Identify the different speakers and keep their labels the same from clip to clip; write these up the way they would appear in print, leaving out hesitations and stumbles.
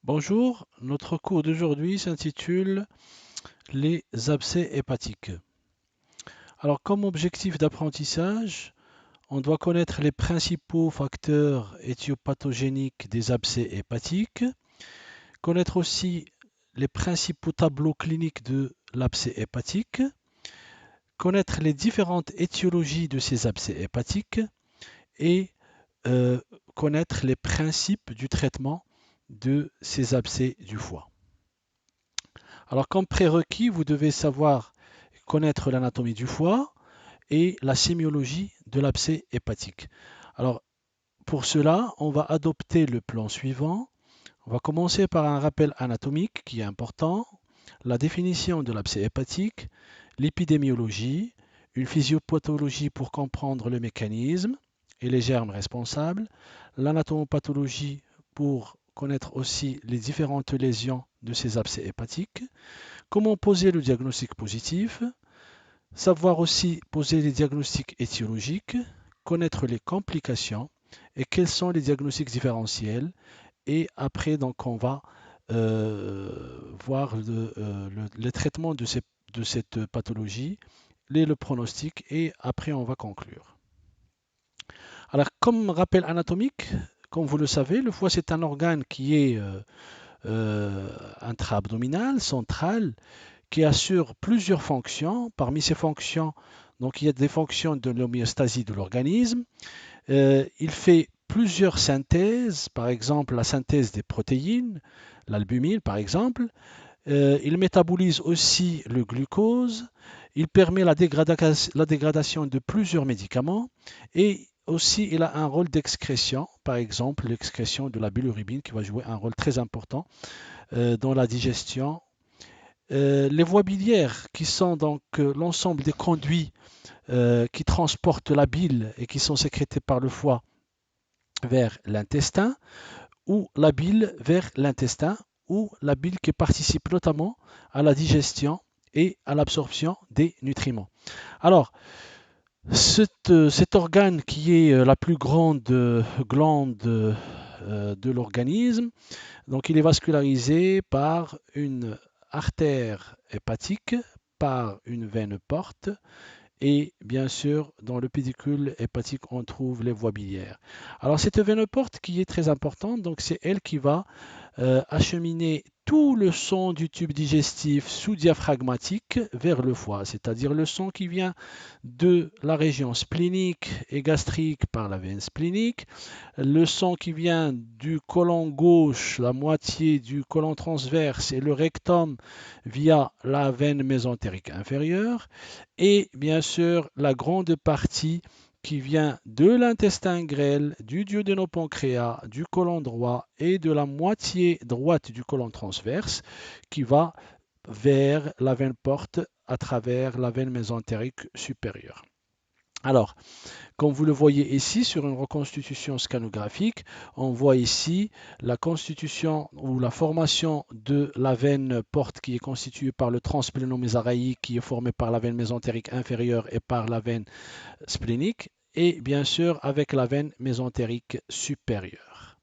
Speaker 1: Bonjour, notre cours d'aujourd'hui s'intitule Les abcès hépatiques. Alors, comme objectif d'apprentissage, on doit connaître les principaux facteurs éthiopathogéniques des abcès hépatiques, connaître aussi les principaux tableaux cliniques de l'abcès hépatique, connaître les différentes étiologies de ces abcès hépatiques et euh, connaître les principes du traitement de ces abcès du foie. Alors, comme prérequis, vous devez savoir connaître l'anatomie du foie et la sémiologie de l'abcès hépatique. Alors, pour cela, on va adopter le plan suivant. On va commencer par un rappel anatomique qui est important, la définition de l'abcès hépatique, l'épidémiologie, une physiopathologie pour comprendre le mécanisme et les germes responsables, l'anatomopathologie pour connaître aussi les différentes lésions de ces abcès hépatiques, comment poser le diagnostic positif, savoir aussi poser les diagnostics étiologiques, connaître les complications et quels sont les diagnostics différentiels. Et après, donc, on va voir le traitement de cette pathologie, le pronostic et après, on va conclure. Alors, comme rappel anatomique, comme vous le savez, le foie, c'est un organe qui est intra-abdominal, central, qui assure plusieurs fonctions. Parmi ces fonctions, donc, il y a des fonctions de l'homéostasie de l'organisme. Il fait plusieurs synthèses, par exemple la synthèse des protéines, l'albumine par exemple. Il métabolise aussi le glucose. Il permet la dégradation de plusieurs médicaments et aussi il a un rôle d'excrétion, par exemple l'excrétion de la bilirubine qui va jouer un rôle très important dans la digestion. Les voies biliaires qui sont donc l'ensemble des conduits qui transportent la bile et qui sont sécrétés par le foie vers l'intestin ou la bile vers l'intestin ou la bile qui participe notamment à la digestion et à l'absorption des nutriments. Alors, cet organe qui est la plus grande glande de l'organisme, donc il est vascularisé par une artère hépatique, par une veine porte, et bien sûr, dans le pédicule hépatique, on trouve les voies biliaires. Alors, cette veine porte qui est très importante, donc c'est elle qui va acheminer tout le sang du tube digestif sous-diaphragmatique vers le foie, c'est-à-dire le sang qui vient de la région splénique et gastrique par la veine splénique, le sang qui vient du côlon gauche, la moitié du côlon transverse et le rectum via la veine mésentérique inférieure, et bien sûr la grande partie qui vient de l'intestin grêle, du duodénopancréas, du côlon droit et de la moitié droite du côlon transverse qui va vers la veine porte à travers la veine mésentérique supérieure. Alors, comme vous le voyez ici sur une reconstitution scanographique, on voit ici la constitution ou la formation de la veine porte qui est constituée par le transplénomésaraïque qui est formé par la veine mésentérique inférieure et par la veine splénique et bien sûr avec la veine mésentérique supérieure.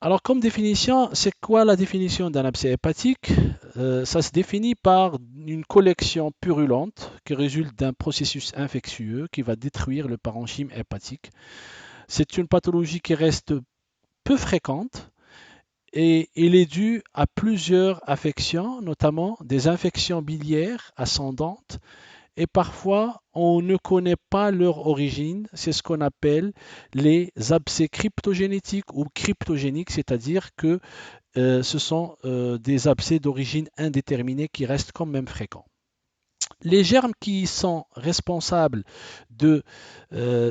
Speaker 1: Alors comme définition, c'est quoi la définition d'un abcès hépatique? Ça se définit par une collection purulente qui résulte d'un processus infectieux qui va détruire le parenchyme hépatique. C'est une pathologie qui reste peu fréquente et il est dû à plusieurs affections, notamment des infections biliaires ascendantes et parfois on ne connaît pas leur origine. C'est ce qu'on appelle les abcès cryptogénétiques ou cryptogéniques, c'est-à-dire que ce sont des abcès d'origine indéterminée qui restent quand même fréquents. Les germes qui sont responsables de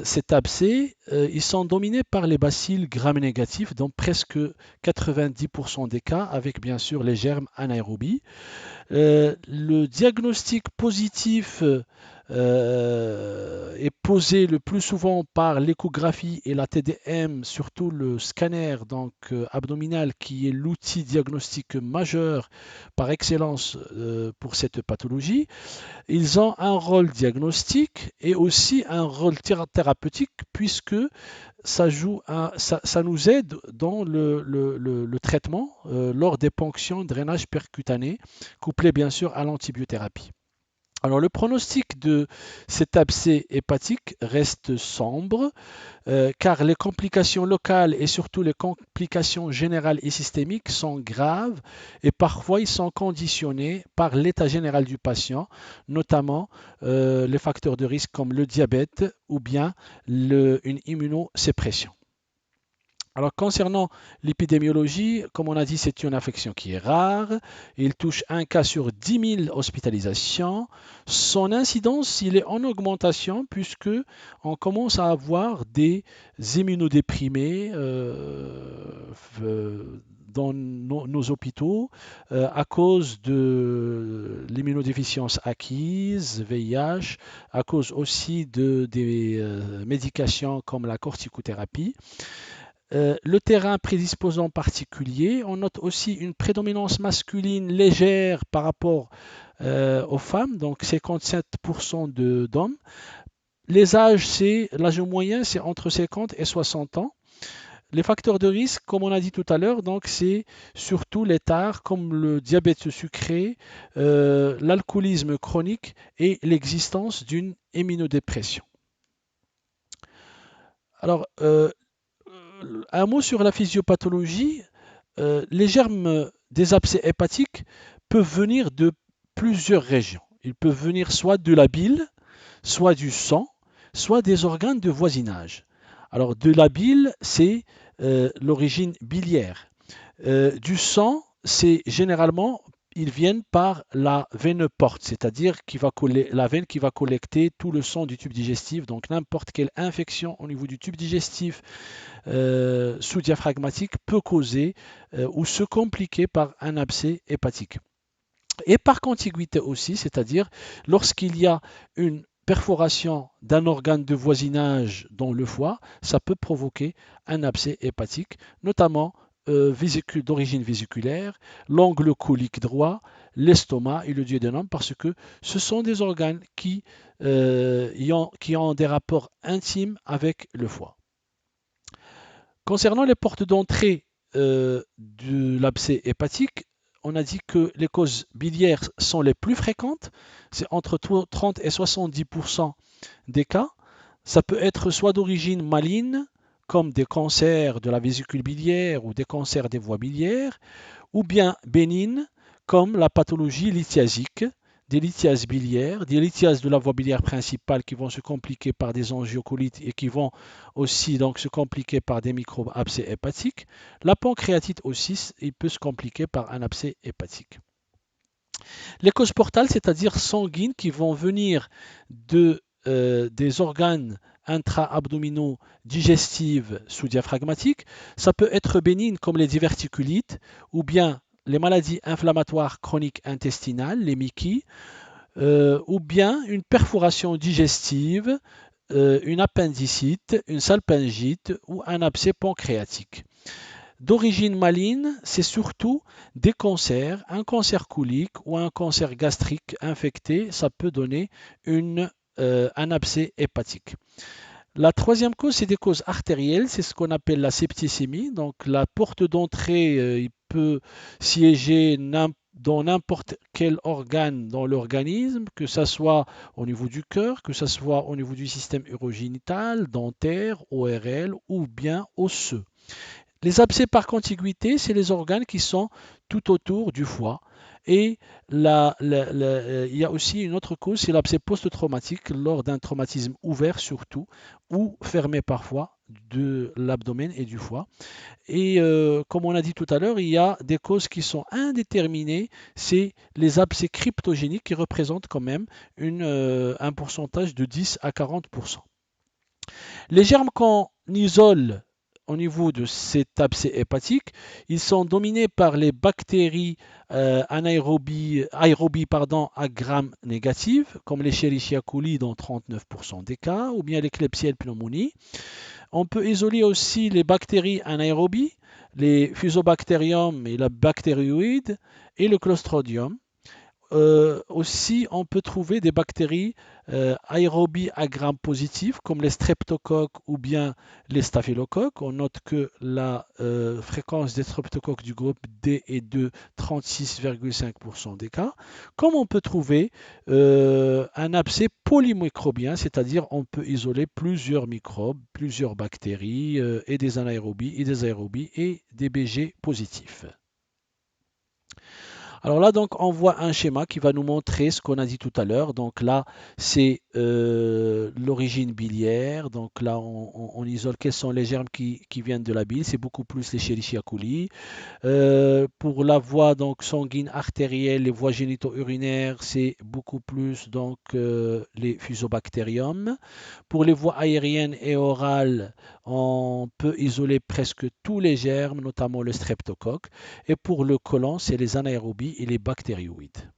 Speaker 1: cet abcès, ils sont dominés par les bacilles gram-négatifs dans presque 90% des cas, avec bien sûr les germes anaérobies. Le diagnostic positif est posée le plus souvent par l'échographie et la TDM, surtout le scanner donc, abdominal, qui est l'outil diagnostique majeur par excellence pour cette pathologie. Ils ont un rôle diagnostique et aussi un rôle thérapeutique puisque ça nous aide dans le traitement lors des ponctions drainage percutané, couplé bien sûr à l'antibiothérapie. Alors le pronostic de cet abcès hépatique reste sombre car les complications locales et surtout les complications générales et systémiques sont graves et parfois ils sont conditionnés par l'état général du patient, notamment les facteurs de risque comme le diabète ou bien une immunosuppression. Alors concernant l'épidémiologie, comme on a dit, c'est une infection qui est rare. Il touche un cas sur 10 000 hospitalisations. Son incidence, il est en augmentation puisque on commence à avoir des immunodéprimés dans nos hôpitaux à cause de l'immunodéficience acquise, VIH, à cause aussi des médications comme la corticothérapie. Le terrain prédisposant particulier, on note aussi une prédominance masculine légère par rapport aux femmes, donc 57% d'hommes. L'âge moyen, c'est entre 50 et 60 ans. Les facteurs de risque, comme on a dit tout à l'heure, donc c'est surtout les tares comme le diabète sucré, l'alcoolisme chronique et l'existence d'une immunodépression. Alors, un mot sur la physiopathologie. Les germes des abcès hépatiques peuvent venir de plusieurs régions. Ils peuvent venir soit de la bile, soit du sang, soit des organes de voisinage. Alors de la bile, c'est l'origine biliaire. Du sang, c'est généralement, ils viennent par la veine porte, c'est-à-dire la veine qui va collecter tout le sang du tube digestif. Donc n'importe quelle infection au niveau du tube digestif sous-diaphragmatique peut causer ou se compliquer par un abcès hépatique. Et par contiguïté aussi, c'est-à-dire lorsqu'il y a une perforation d'un organe de voisinage dans le foie, ça peut provoquer un abcès hépatique, notamment d'origine vésiculaire, l'angle colique droit, l'estomac et le duodénum, parce que ce sont des organes qui ont des rapports intimes avec le foie. Concernant les portes d'entrée de l'abcès hépatique, on a dit que les causes biliaires sont les plus fréquentes, c'est entre 30 et 70% des cas. Ça peut être soit d'origine maligne, comme des cancers de la vésicule biliaire ou des cancers des voies biliaires, ou bien bénigne, comme la pathologie lithiasique, des lithiases biliaires, des lithiases de la voie biliaire principale qui vont se compliquer par des angiocolites et qui vont aussi donc se compliquer par des micro-abcès hépatiques. La pancréatite aussi, il peut se compliquer par un abcès hépatique. Les causes portales, c'est-à-dire sanguines, qui vont venir des organes intra-abdominaux digestifs sous-diaphragmatiques, ça peut être bénigne comme les diverticulites ou bien les maladies inflammatoires chroniques intestinales, les MICI, ou bien une perforation digestive, une appendicite, une salpingite ou un abcès pancréatique. D'origine maligne, c'est surtout des cancers, un cancer colique ou un cancer gastrique infecté, ça peut donner un abcès hépatique. La troisième cause, c'est des causes artérielles, c'est ce qu'on appelle la septicémie. Donc la porte d'entrée, il peut siéger dans n'importe quel organe dans l'organisme, que ce soit au niveau du cœur, que ce soit au niveau du système urogénital, dentaire, ORL ou bien osseux. Les abcès par contiguïté, c'est les organes qui sont tout autour du foie. Et il y a aussi une autre cause, c'est l'abcès post-traumatique lors d'un traumatisme ouvert surtout, ou fermé parfois de l'abdomen et du foie. Et comme on a dit tout à l'heure, il y a des causes qui sont indéterminées, c'est les abcès cryptogéniques qui représentent quand même un pourcentage de 10 à 40%. Les germes qu'on isole au niveau de cet abcès hépatique, ils sont dominés par les bactéries aérobies à gram négative, comme les Escherichia coli dans 39% des cas, ou bien les Klebsiella pneumoniae. On peut isoler aussi les bactéries anaérobies, les Fusobacterium et la bactérioïde et le Clostridium. Aussi, on peut trouver des bactéries aérobies à gram positif, comme les streptocoques ou bien les staphylocoques. On note que la fréquence des streptocoques du groupe D est de 36,5% des cas. Comme on peut trouver un abcès polymicrobien, c'est-à-dire on peut isoler plusieurs microbes, plusieurs bactéries et des anaérobies et des aérobies et des BG positifs. Alors là, donc, on voit un schéma qui va nous montrer ce qu'on a dit tout à l'heure. Donc là, c'est l'origine biliaire. Donc là, on isole quels sont les germes qui viennent de la bile. C'est beaucoup plus les Escherichia coli. Pour la voie donc sanguine artérielle, les voies génito-urinaires, c'est beaucoup plus donc les Fusobacterium. Pour les voies aériennes et orales, on peut isoler presque tous les germes, notamment le streptocoque. Et pour le côlon, c'est les anaérobies et les bactérioïdes.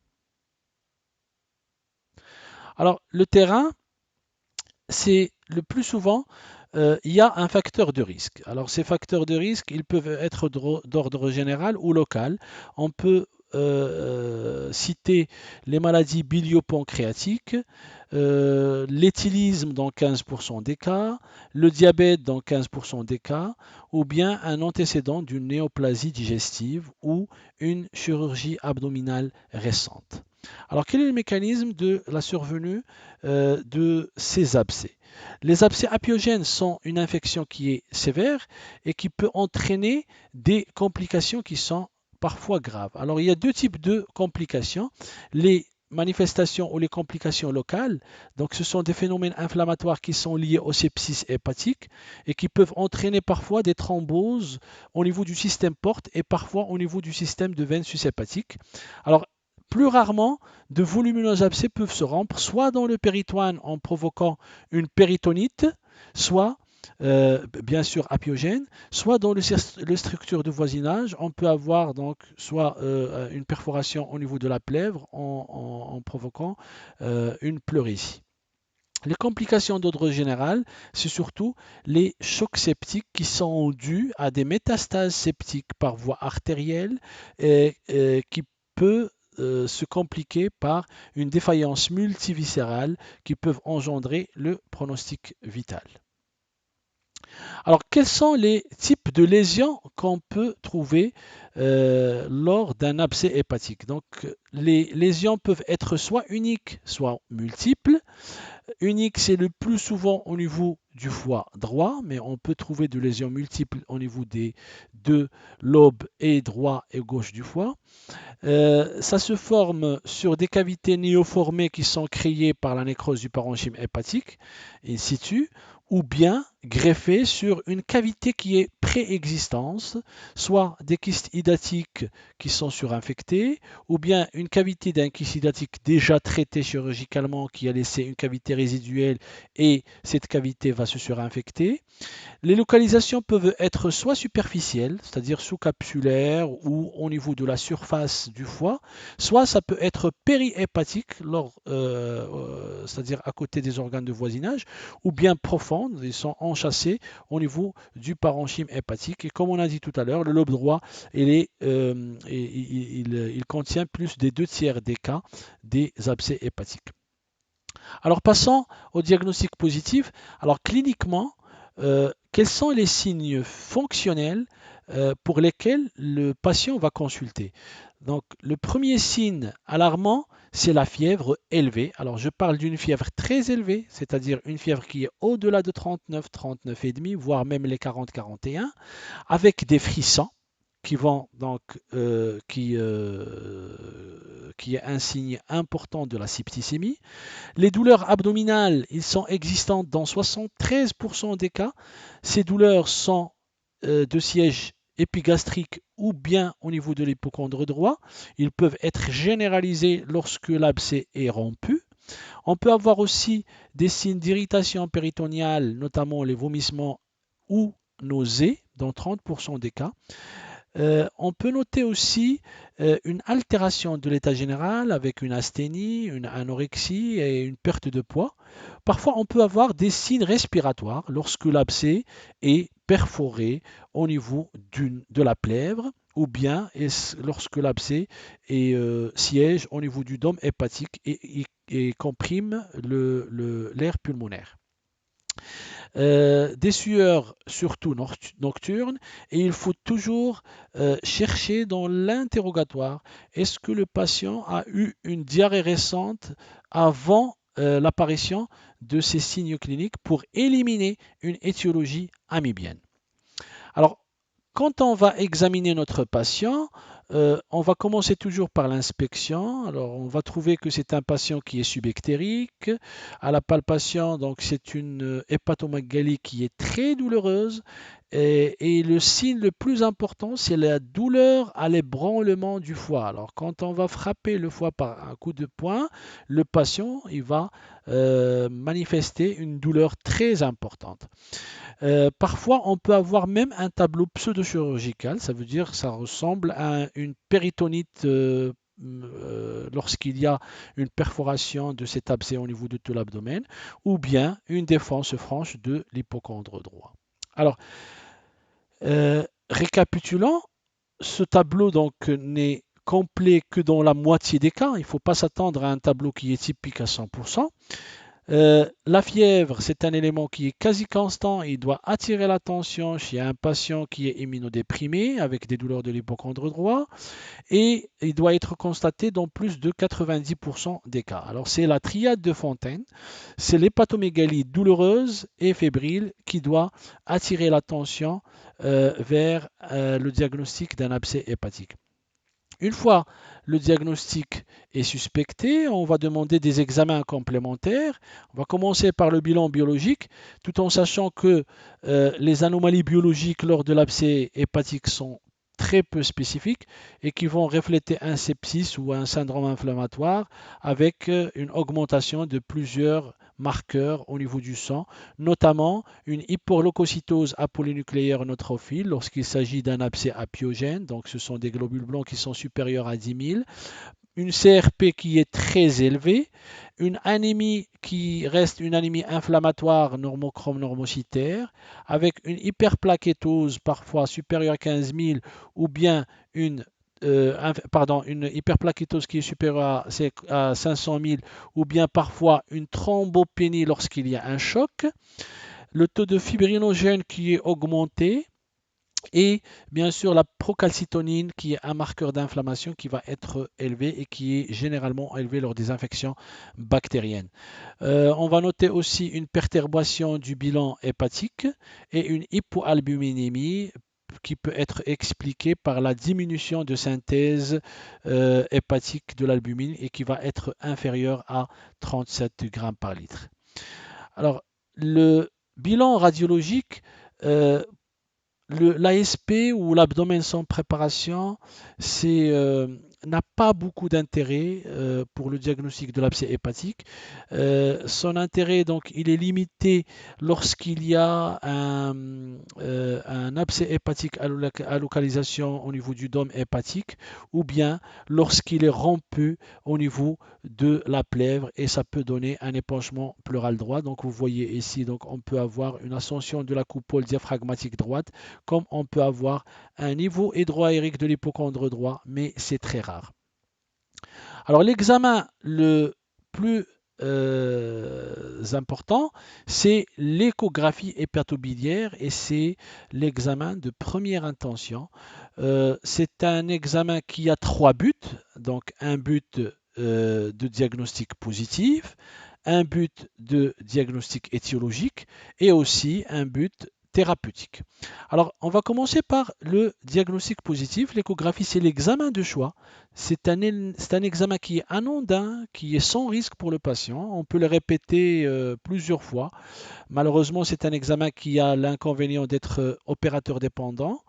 Speaker 1: Alors, le terrain, c'est le plus souvent, il y a un facteur de risque. Alors, ces facteurs de risque, ils peuvent être d'ordre général ou local. On peut citer les maladies biliopancréatiques, l'éthylisme dans 15% des cas, le diabète dans 15% des cas, ou bien un antécédent d'une néoplasie digestive ou une chirurgie abdominale récente. Alors, quel est le mécanisme de la survenue de ces abcès? Les abcès apiogènes sont une infection qui est sévère et qui peut entraîner des complications qui sont parfois graves. Alors, il y a deux types de complications. Les manifestations ou les complications locales, donc ce sont des phénomènes inflammatoires qui sont liés au sepsis hépatique et qui peuvent entraîner parfois des thromboses au niveau du système porte et parfois au niveau du système de veine sushépatique. Alors, plus rarement, de volumineux abcès peuvent se rompre soit dans le péritoine en provoquant une péritonite, soit bien sûr apiogène, soit dans les structures de voisinage, on peut avoir donc soit une perforation au niveau de la plèvre en provoquant une pleurésie. Les complications d'ordre général, c'est surtout les chocs septiques qui sont dus à des métastases septiques par voie artérielle et qui peut se compliquer par une défaillance multiviscérale qui peuvent engendrer le pronostic vital. Alors, quels sont les types de lésions qu'on peut trouver lors d'un abcès hépatique? Donc, les lésions peuvent être soit uniques, soit multiples. Unique, c'est le plus souvent au niveau du foie droit, mais on peut trouver des lésions multiples au niveau des deux lobes et droit et gauche du foie. Ça se forme sur des cavités néoformées qui sont créées par la nécrose du parenchyme hépatique in situ, ou bien greffées sur une cavité qui est préexistante, soit des kystes hydatiques qui sont surinfectés, ou bien une cavité d'un kyste hydatique déjà traité chirurgicalement qui a laissé une cavité résiduelle et cette cavité va se surinfecter. Les localisations peuvent être soit superficielles, c'est-à-dire sous-capsulaires ou au niveau de la surface du foie, soit ça peut être périhépatique, c'est-à-dire à côté des organes de voisinage, ou bien profondes, ils sont enchâssés au niveau du parenchyme hépatique. Et comme on a dit tout à l'heure, le lobe droit, il contient plus des 2/3 des cas des abcès hépatiques. Alors passons au diagnostic positif. Alors cliniquement, quels sont les signes fonctionnels pour lesquels le patient va consulter? Donc, le premier signe alarmant, c'est la fièvre élevée. Alors, je parle d'une fièvre très élevée, c'est-à-dire une fièvre qui est au-delà de 39, 39,5, voire même les 40, 41, avec des frissons qui vont donc qui est un signe important de la septicémie. Les douleurs abdominales, ils sont existantes dans 73% des cas. Ces douleurs sont de siège épigastrique ou bien au niveau de l'hypochondre droit. Ils peuvent être généralisés lorsque l'abcès est rompu. On peut avoir aussi des signes d'irritation péritoniale, notamment les vomissements ou nausée dans 30% des cas. On peut noter aussi une altération de l'état général avec une asthénie, une anorexie et une perte de poids. Parfois, on peut avoir des signes respiratoires lorsque l'abcès est perforé au niveau de la plèvre ou bien lorsque l'abcès siège au niveau du dôme hépatique et comprime l'air pulmonaire. Des sueurs surtout nocturnes, et il faut toujours chercher dans l'interrogatoire, est-ce que le patient a eu une diarrhée récente avant l'apparition de ces signes cliniques pour éliminer une étiologie amibienne. Alors, quand on va examiner notre patient, on va commencer toujours par l'inspection. Alors, on va trouver que c'est un patient qui est subectérique. À la palpation, donc c'est une hépatomégalie qui est très douloureuse. Et le signe le plus important, c'est la douleur à l'ébranlement du foie. Alors, quand on va frapper le foie par un coup de poing, le patient il va manifester une douleur très importante. Parfois, on peut avoir même un tableau pseudo-chirurgical, ça veut dire que ça ressemble à une péritonite lorsqu'il y a une perforation de cet abcès au niveau de tout l'abdomen, ou bien une défense franche de l'hypocondre droit. Alors, récapitulant, ce tableau donc n'est complet que dans la moitié des cas. Il ne faut pas s'attendre à un tableau qui est typique à 100%. La fièvre, c'est un élément qui est quasi constant. Il doit attirer l'attention chez un patient qui est immunodéprimé avec des douleurs de l'hypocondre droit et il doit être constaté dans plus de 90% des cas. Alors c'est la triade de Fontaine, c'est l'hépatomégalie douloureuse et fébrile qui doit attirer l'attention vers le diagnostic d'un abcès hépatique. Une fois le diagnostic est suspecté, on va demander des examens complémentaires. On va commencer par le bilan biologique, tout en sachant que les anomalies biologiques lors de l'abcès hépatique sont très peu spécifiques et qui vont refléter un sepsis ou un syndrome inflammatoire avec une augmentation de plusieurs marqueurs au niveau du sang, notamment une hyperleucocytose apolynucléaire neutrophile lorsqu'il s'agit d'un abcès apiogène, donc ce sont des globules blancs qui sont supérieurs à 10 000, une CRP qui est très élevée, une anémie qui reste une anémie inflammatoire normochrome normocytaire, avec une hyperplaquétose parfois supérieure à 15 000 ou bien une hyperplaquétose qui est supérieure à 500 000 ou bien parfois une thrombopénie lorsqu'il y a un choc, le taux de fibrinogène qui est augmenté, et bien sûr la procalcitonine qui est un marqueur d'inflammation qui va être élevé et qui est généralement élevé lors des infections bactériennes. On va noter aussi une perturbation du bilan hépatique et une hypoalbuminémie qui peut être expliquée par la diminution de synthèse hépatique de l'albumine et qui va être inférieure à 37 grammes par litre. Alors, le bilan radiologique, l'ASP ou l'abdomen sans préparation, n'a pas beaucoup d'intérêt pour le diagnostic de l'abcès hépatique. Son intérêt, donc, il est limité lorsqu'il y a un abcès hépatique à localisation au niveau du dôme hépatique ou bien lorsqu'il est rompu au niveau de la plèvre et ça peut donner un épanchement pleural droit. Donc, vous voyez ici, donc, on peut avoir une ascension de la coupole diaphragmatique droite comme on peut avoir un niveau hydroaérique de l'hypocondre droit, mais c'est très rare. Alors l'examen le plus important, c'est l'échographie hépatobiliaire et c'est l'examen de première intention. C'est un examen qui a trois buts, donc un but de diagnostic positif, un but de diagnostic étiologique et aussi un but thérapeutique. Alors, on va commencer par le diagnostic positif. L'échographie, c'est l'examen de choix. C'est un examen qui est anodin, qui est sans risque pour le patient. On peut le répéter plusieurs fois. Malheureusement, c'est un examen qui a l'inconvénient d'être opérateur dépendant,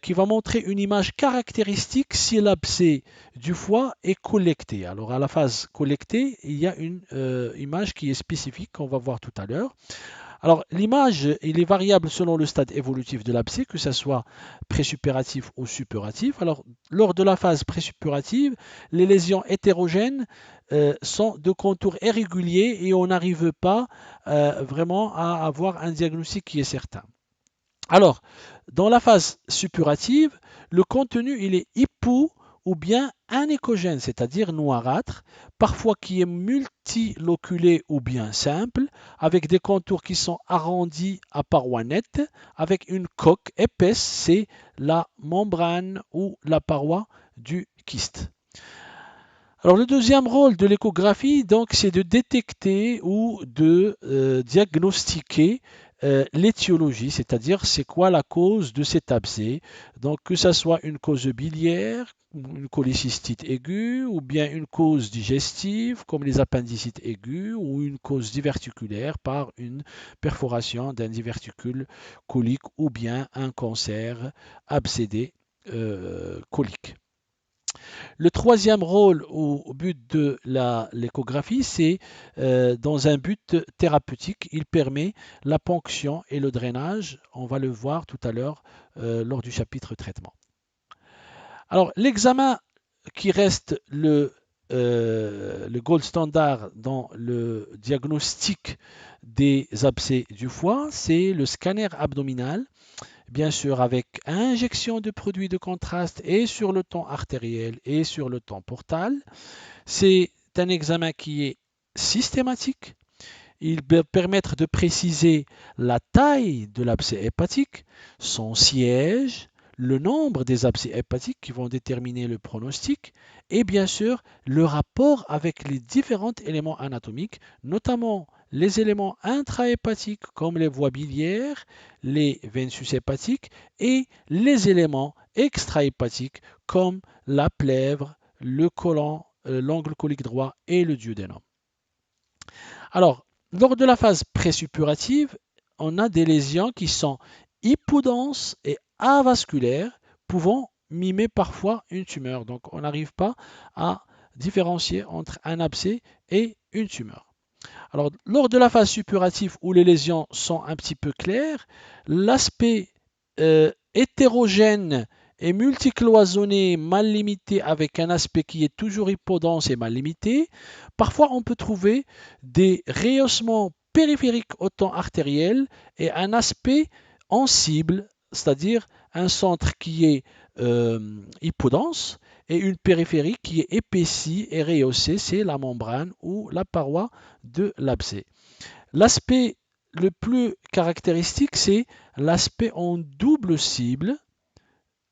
Speaker 1: qui va montrer une image caractéristique si l'abcès du foie est collecté. Alors, à la phase collectée, il y a une image qui est spécifique qu'on va voir tout à l'heure. Alors, l'image, il est variable selon le stade évolutif de l'abcès, que ce soit présuppuratif ou suppuratif. Alors, lors de la phase présuppurative, les lésions hétérogènes sont de contours irréguliers et on n'arrive pas vraiment à avoir un diagnostic qui est certain. Alors, dans la phase suppurative, le contenu il est hypo ou bien anéchogène, c'est-à-dire noirâtre, parfois qui est multiloculé ou bien simple, avec des contours qui sont arrondis à parois nettes, avec une coque épaisse, c'est la membrane ou la paroi du kyste. Alors le deuxième rôle de l'échographie, donc, c'est de détecter ou de diagnostiquer l'étiologie, c'est-à-dire c'est quoi la cause de cet abcès. Donc que ce soit une cause biliaire, une cholécystite aiguë, ou bien une cause digestive comme les appendicites aigus, ou une cause diverticulaire par une perforation d'un diverticule colique, ou bien un cancer abcédé colique. Le troisième rôle au but de l'échographie, c'est dans un but thérapeutique. Il permet la ponction et le drainage. On va le voir tout à l'heure lors du chapitre traitement. Alors, l'examen qui reste le gold standard dans le diagnostic des abcès du foie, c'est le scanner abdominal, bien sûr avec injection de produits de contraste et sur le temps artériel et sur le temps portal. C'est un examen qui est systématique. Il peut permettre de préciser la taille de l'abcès hépatique, son siège, le nombre des abcès hépatiques qui vont déterminer le pronostic et bien sûr le rapport avec les différents éléments anatomiques, notamment les éléments intrahépatiques comme les voies biliaires, les veines hépatiques et les éléments extrahépatiques comme la plèvre, le côlon, l'angle colique droit et le duodénum. Alors, lors de la phase présuppurative, on a des lésions qui sont hypodenses et avasculaires, pouvant mimer parfois une tumeur. Donc, on n'arrive pas à différencier entre un abcès et une tumeur. Alors, lors de la phase suppurative où les lésions sont un petit peu claires, l'aspect hétérogène et multicloisonné, mal limité, avec un aspect qui est toujours hypodense et mal limité. Parfois, on peut trouver des rehaussements périphériques au temps artériel et un aspect en cible, c'est-à-dire un centre qui est hypodense et une périphérie qui est épaissie et rehaussée, c'est la membrane ou la paroi de l'abcès. L'aspect le plus caractéristique, c'est l'aspect en double cible.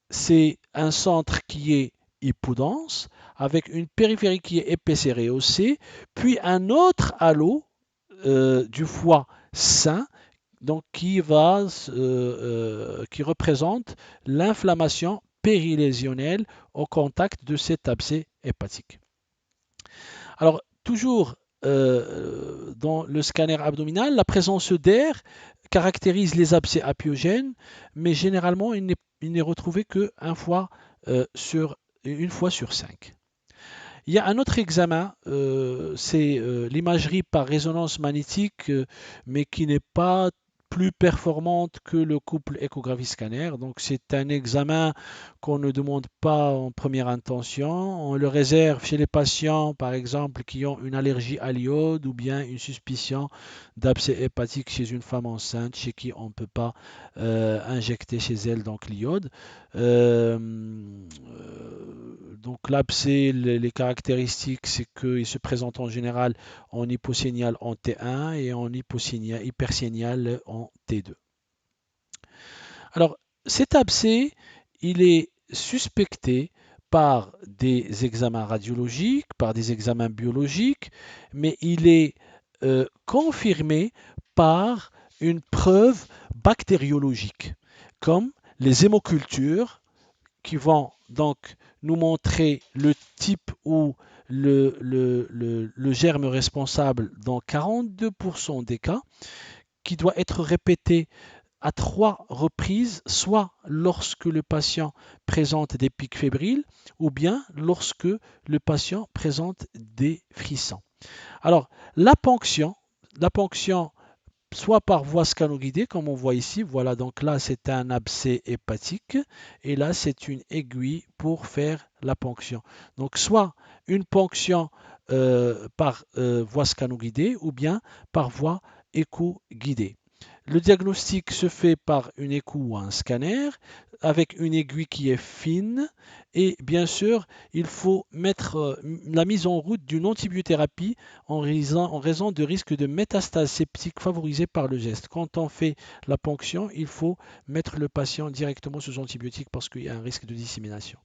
Speaker 1: C'est un centre qui est hypodense, avec une périphérie qui est épaisse et rehaussée, puis un autre halo du foie sain, donc qui représente l'inflammation périlésionnelle au contact de cet abcès hépatique. Alors, toujours dans le scanner abdominal, la présence d'air caractérise les abcès apiogènes, mais généralement, il n'est retrouvé qu'une fois sur 5. Il y a un autre examen, c'est l'imagerie par résonance magnétique, mais qui n'est pas plus performante que le couple échographie-scanner. Donc c'est un examen qu'on ne demande pas en première intention. On le réserve chez les patients, par exemple, qui ont une allergie à l'iode ou bien une suspicion d'abcès hépatique chez une femme enceinte, chez qui on ne peut pas injecter chez elle donc l'iode. Donc l'abcès, les caractéristiques, c'est qu'il se présente en général en hyposignal en T1 et en hypersignal en T2. Alors cet abcès, il est suspecté par des examens radiologiques, par des examens biologiques, mais il est confirmé par une preuve bactériologique, comme les hémocultures qui vont donc nous montrer le type ou le germe responsable dans 42% des cas, qui doit être répété à 3 reprises, soit lorsque le patient présente des pics fébriles ou bien lorsque le patient présente des frissons. Alors, la ponction soit par voie scanoguidée, comme on voit ici. Voilà, donc là, c'est un abcès hépatique et là, c'est une aiguille pour faire la ponction. Donc, soit une ponction par voie scanoguidée ou bien par voie écho-guidée. Le diagnostic se fait par une écho ou un scanner avec une aiguille qui est fine et bien sûr, il faut mettre la mise en route d'une antibiothérapie en raison de risques de métastase septique favorisés par le geste. Quand on fait la ponction, il faut mettre le patient directement sous antibiotiques parce qu'il y a un risque de dissémination.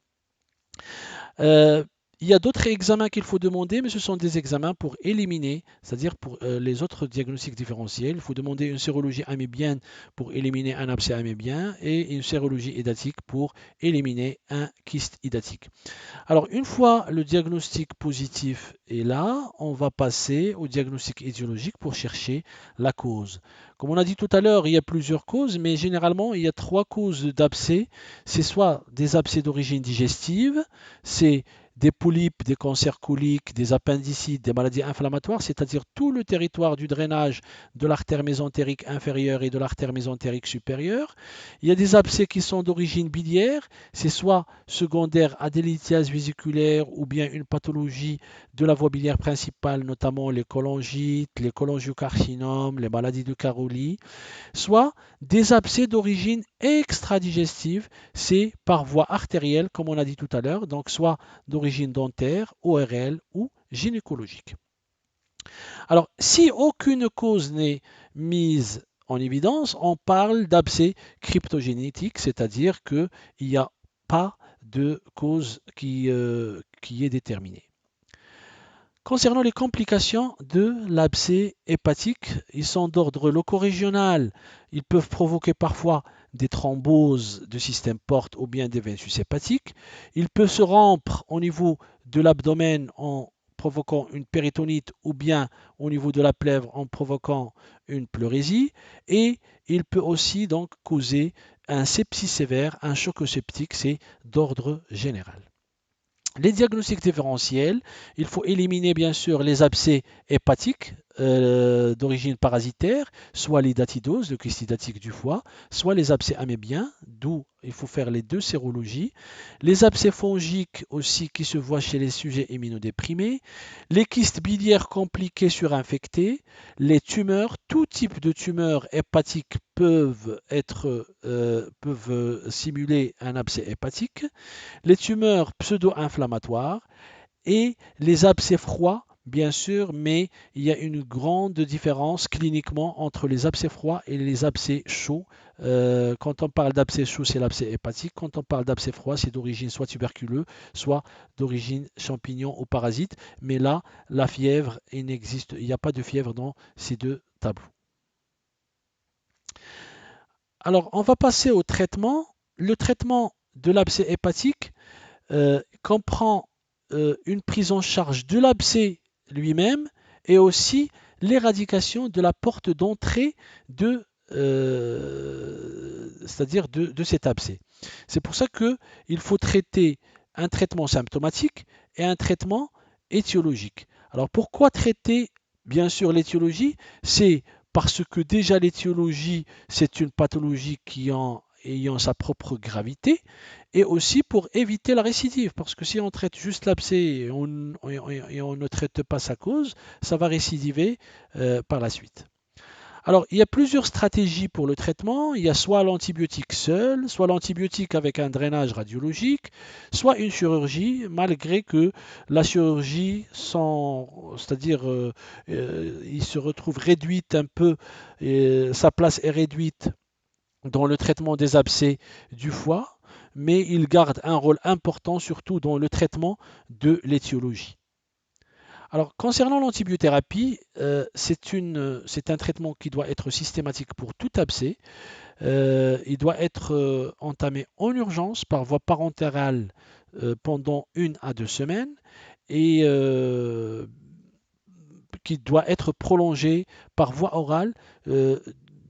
Speaker 1: Euh, il y a d'autres examens qu'il faut demander, mais ce sont des examens pour éliminer, c'est-à-dire pour les autres diagnostics différentiels. Il faut demander une sérologie amébienne pour éliminer un abcès amébien et une sérologie édatique pour éliminer un kyste édatique. Alors, une fois le diagnostic positif est là, on va passer au diagnostic étiologique pour chercher la cause. Comme on a dit tout à l'heure, il y a plusieurs causes, mais généralement, il y a trois causes d'abcès. C'est soit des abcès d'origine digestive, c'est des polypes, des cancers coliques, des appendicites, des maladies inflammatoires, c'est-à-dire tout le territoire du drainage de l'artère mésentérique inférieure et de l'artère mésentérique supérieure. Il y a des abcès qui sont d'origine biliaire, c'est soit secondaire à des lithiases vésiculaires ou bien une pathologie de la voie biliaire principale, notamment les cholangites, les cholangiocarcinomes, les maladies de Caroli, soit des abcès d'origine extradigestive, c'est par voie artérielle, comme on a dit tout à l'heure, donc soit d'origine dentaire, ORL ou gynécologique. Alors, si aucune cause n'est mise en évidence, on parle d'abcès cryptogénétique, c'est-à-dire qu'il n'y a pas de cause qui est déterminée. Concernant les complications de l'abcès hépatique, ils sont d'ordre loco-régional. Ils peuvent provoquer parfois des thromboses de système porte ou bien des veines hépatiques. Il peut se rompre au niveau de l'abdomen en provoquant une péritonite ou bien au niveau de la plèvre en provoquant une pleurésie. Et il peut aussi donc causer un sepsis sévère, un choc septique, c'est d'ordre général. Les diagnostics différentiels, il faut éliminer bien sûr les abcès hépatiques d'origine parasitaire, soit l'hydatidose, le kyste hydatique du foie, soit les abcès amébiens, d'où il faut faire les deux sérologies, les abcès fongiques aussi qui se voient chez les sujets immunodéprimés, les kystes biliaires compliqués surinfectés, les tumeurs, tout type de tumeurs hépatiques peuvent simuler un abcès hépatique, les tumeurs pseudo-inflammatoires et les abcès froids, bien sûr, mais il y a une grande différence cliniquement entre les abcès froids et les abcès chauds. Quand on parle d'abcès chaud, c'est l'abcès hépatique. Quand on parle d'abcès froid, c'est d'origine soit tuberculeux, soit d'origine champignon ou parasite. Mais là, la fièvre, il n'y a pas de fièvre dans ces deux tableaux. Alors, on va passer au traitement. Le traitement de l'abcès hépatique comprend une prise en charge de l'abcès lui-même et aussi l'éradication de la porte d'entrée c'est-à-dire de cet abcès. C'est pour ça qu'il faut traiter un traitement symptomatique et un traitement étiologique. Alors pourquoi traiter bien sûr l'étiologie? C'est parce que déjà l'étiologie, c'est une pathologie ayant sa propre gravité et aussi pour éviter la récidive. Parce que si on traite juste l'abcès et on ne traite pas sa cause, ça va récidiver par la suite. Alors, il y a plusieurs stratégies pour le traitement. Il y a soit l'antibiotique seul, soit l'antibiotique avec un drainage radiologique, soit une chirurgie, malgré que la chirurgie, c'est-à-dire il se retrouve réduite un peu, sa place est réduite dans le traitement des abcès du foie, mais il garde un rôle important surtout dans le traitement de l'étiologie. Alors, concernant l'antibiothérapie, c'est un traitement qui doit être systématique pour tout abcès. Il doit être entamé en urgence par voie parentérale pendant 1 à 2 semaines et qui doit être prolongé par voie orale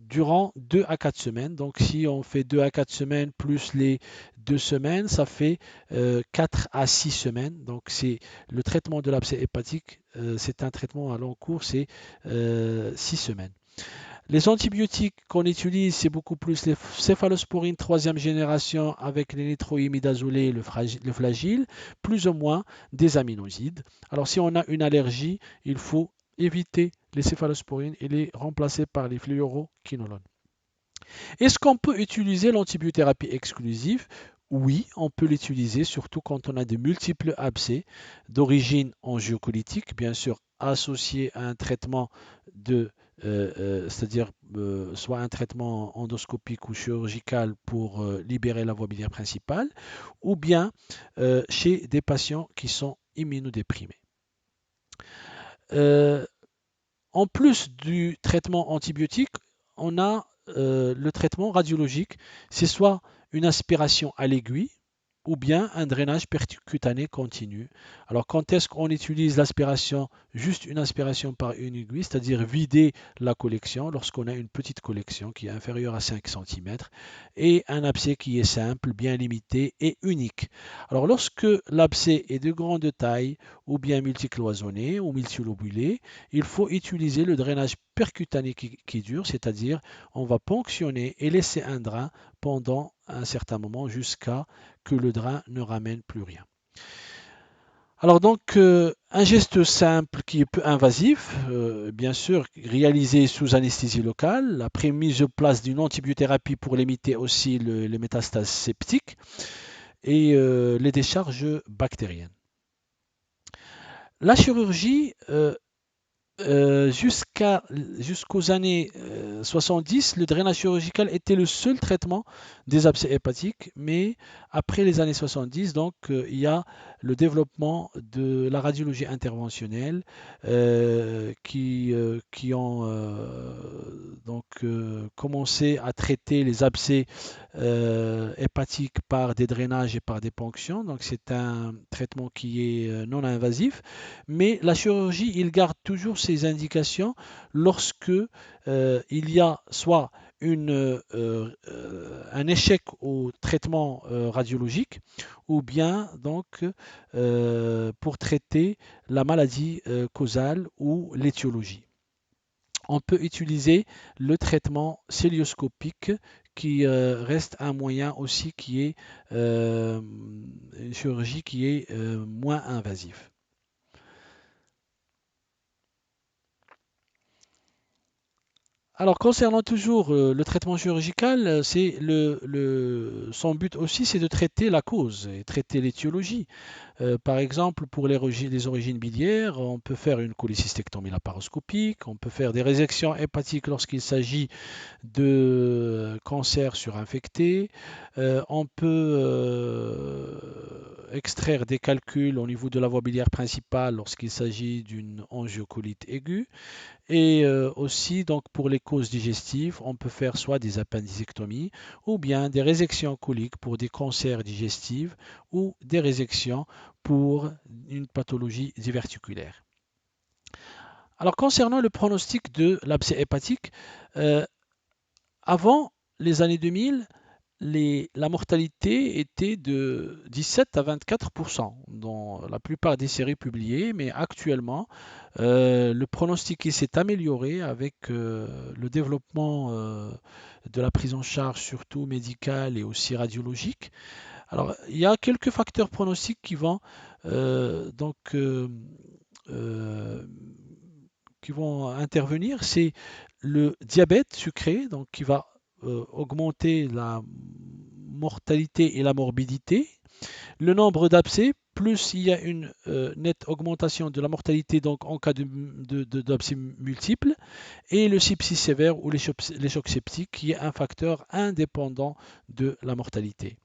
Speaker 1: durant 2 à 4 semaines. Donc si on fait 2 à 4 semaines plus les 2 semaines, ça fait 4 à 6 semaines. Donc c'est le traitement de l'abcès hépatique, c'est un traitement à long cours, c'est 6 semaines. Les antibiotiques qu'on utilise, c'est beaucoup plus les céphalosporines troisième génération avec les nitroimidazolés, le flagile, plus ou moins des aminosides. Alors si on a une allergie, il faut éviter les céphalosporines et les remplacer par les fluoroquinolones. Est-ce qu'on peut utiliser l'antibiothérapie exclusive? Oui, on peut l'utiliser, surtout quand on a de multiples abcès d'origine angiocolytique, bien sûr associés à un traitement c'est-à-dire soit un traitement endoscopique ou chirurgical pour libérer la voie biliaire principale, ou bien chez des patients qui sont immunodéprimés. Euh, En plus du traitement antibiotique, on a le traitement radiologique. C'est soit une aspiration à l'aiguille ou bien un drainage percutané continu. Alors quand est-ce qu'on utilise l'aspiration, juste une aspiration par une aiguille, c'est-à-dire vider la collection lorsqu'on a une petite collection qui est inférieure à 5 cm et un abcès qui est simple, bien limité et unique. Alors lorsque l'abcès est de grande taille ou bien multicloisonné ou multilobulé, il faut utiliser le drainage percutané qui dure, c'est-à-dire on va ponctionner et laisser un drain pendant un certain moment jusqu'à que le drain ne ramène plus rien. Alors donc un geste simple qui est peu invasif, bien sûr réalisé sous anesthésie locale, après mise en place d'une antibiothérapie pour limiter aussi les métastases septiques et les décharges bactériennes. La chirurgie jusqu'aux années 70, le drainage chirurgical était le seul traitement des abcès hépatiques, mais après les années 70, donc, il y a le développement de la radiologie interventionnelle qui ont donc, commencé à traiter les abcès hépatiques par des drainages et par des ponctions. Donc c'est un traitement qui est non invasif. Mais la chirurgie, il garde toujours ses indications lorsque il y a soit un échec au traitement radiologique ou bien donc pour traiter la maladie causale ou l'étiologie. On peut utiliser le traitement célioscopique qui reste un moyen aussi qui est une chirurgie qui est moins invasive. Alors, concernant toujours le traitement chirurgical, son but aussi, c'est de traiter la cause et traiter l'étiologie. Par exemple, pour les origines biliaires, on peut faire une cholécystectomie laparoscopique, on peut faire des résections hépatiques lorsqu'il s'agit de cancer surinfecté, on peut extraire des calculs au niveau de la voie biliaire principale lorsqu'il s'agit d'une angiocolite aiguë. Et aussi, donc, pour les causes digestives, on peut faire soit des appendicectomies ou bien des résections coliques pour des cancers digestifs ou des résections pour une pathologie diverticulaire. Alors, concernant le pronostic de l'abcès hépatique, euh, avant les années 2000, la mortalité était de 17 à 24% dans la plupart des séries publiées, mais actuellement, le pronostic s'est amélioré avec le développement de la prise en charge, surtout médicale et aussi radiologique. Alors, il y a quelques facteurs pronostiques donc, euh, qui vont intervenir. C'est le diabète sucré, donc qui va augmenter la mortalité et la morbidité. Le nombre d'abcès, plus il y a une nette augmentation de la mortalité donc en cas d'abcès multiples, et le sepsis sévère ou les chocs septiques qui est un facteur indépendant de la mortalité.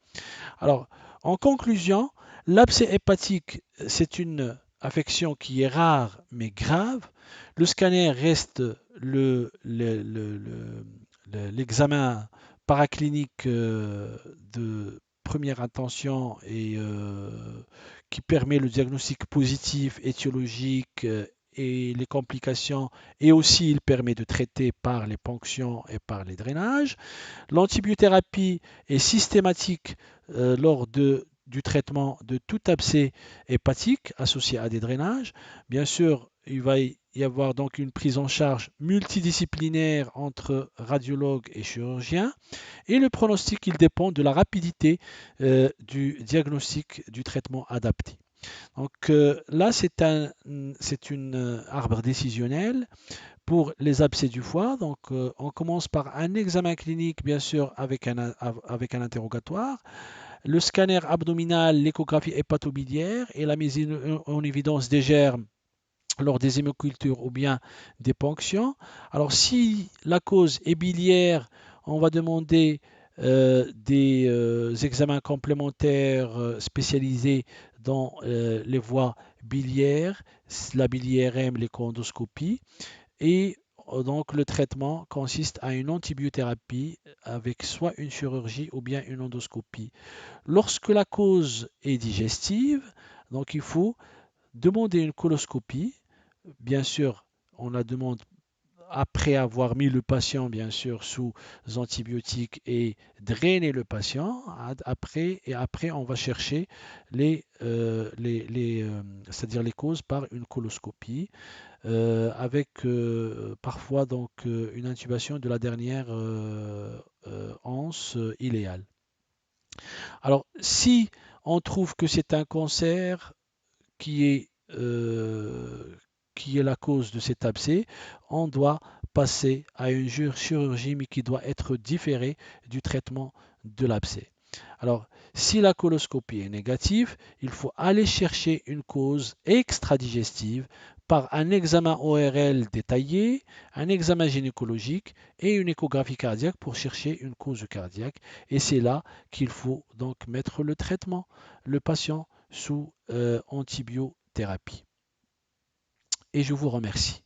Speaker 1: Alors, en conclusion, l'abcès hépatique, c'est une affection qui est rare mais grave. Le scanner reste l'examen paraclinique de première intention et qui permet le diagnostic positif, étiologique et les complications, et aussi il permet de traiter par les ponctions et par les drainages. L'antibiothérapie est systématique lors du traitement de tout abcès hépatique associé à des drainages. Bien sûr, il va y avoir donc une prise en charge multidisciplinaire entre radiologue et chirurgien. Et le pronostic, il dépend de la rapidité du diagnostic du traitement adapté. Donc là, c'est une arbre décisionnel pour les abcès du foie. Donc on commence par un examen clinique, bien sûr, avec un interrogatoire, le scanner abdominal, l'échographie hépatobiliaire et la mise en évidence des germes lors des hémocultures ou bien des ponctions. Alors si la cause est biliaire, on va demander des examens complémentaires spécialisés dans les voies biliaires, la biliaire-M, l'échoendoscopie. Et donc le traitement consiste à une antibiothérapie avec soit une chirurgie ou bien une endoscopie. Lorsque la cause est digestive, donc il faut demander une coloscopie. Bien sûr, on la demande après avoir mis le patient, bien sûr, sous antibiotiques et drainer le patient. Après, on va chercher c'est-à-dire les causes par une coloscopie, avec parfois donc une intubation de la dernière anse iléale. Alors, si on trouve que c'est un cancer qui est, euh, qui est la cause de cet abcès, on doit passer à une chirurgie, mais qui doit être différée du traitement de l'abcès. Alors, si la coloscopie est négative, il faut aller chercher une cause extradigestive par un examen ORL détaillé, un examen gynécologique et une échographie cardiaque pour chercher une cause cardiaque. Et c'est là qu'il faut donc mettre le traitement, le patient sous antibiothérapie. Et je vous remercie.